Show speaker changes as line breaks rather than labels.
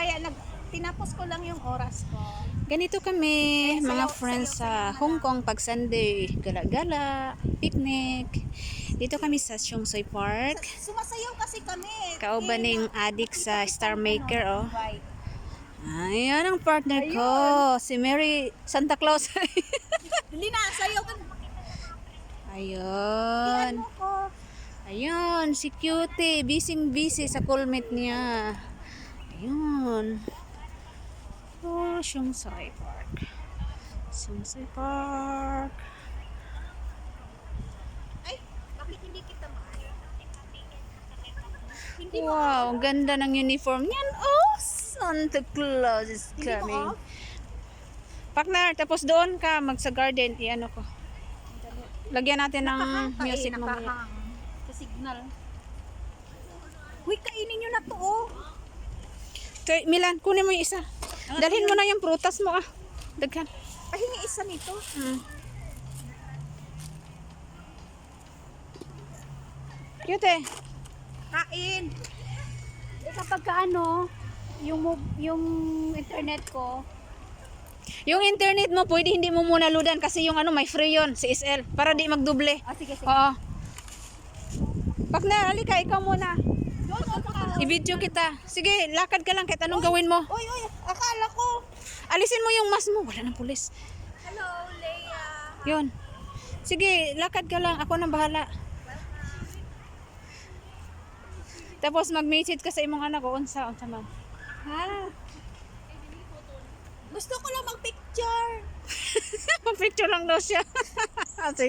kaya tinapos ko lang yung oras ko.
Ganito kami, mga friends sa Hong Kong pag Sunday. Gala-gala, picnic. Dito kami sa Syungsoy Park.
Sumasayaw kasi kami.
Kauban ng adik sa Star Maker, oh.
Right.
Ayan ang partner ko, si Mary Santa Claus.
Hindi na, sayaw ka.
Ayun.
Ano ko?
Ayun, si Cutie, busy sa coolmate niya. Ayun. Oh, Syungsoy Park. Syungsoy Park.
Ay, bakit hindi kita maaari? Hindi mo
Wow, ang ganda ng uniform niyan. Oh, Santa Claus is
Hindi mo
coming.
off?
Partner, tapos doon ka mag sa garden, i-ano ko. Lagyan natin ng music mamaya.
nakahang. Sa signal. Uy, kainin nyo na to, oh.
Okay, Milan, kunin mo yung isa. Dalhin mo na yung prutas mo, ah. Daghan.
Pahingi isa nito.
Cute eh.
Kain.
Kapag ano, yung internet ko,
Yung internet mo, pwede hindi mo muna ludan kasi yung ano, may free yun, CSL, para di magduble.
Sige.
Oo. Partner, halika, ikaw muna.
Doon.
I-video kita. Sige, lakad ka lang kahit anong gawin mo.
Uy, akala ko.
Alisin mo yung mask mo. Wala ng pulis.
Hello, Leia.
Yun. Sige, lakad ka lang. Ako nang bahala. Tapos mag-message ka sa imong anak ko. Unsa man.
Ha? Gusto ko lang mag-picture.
Pag-picture lang daw siya. Sige.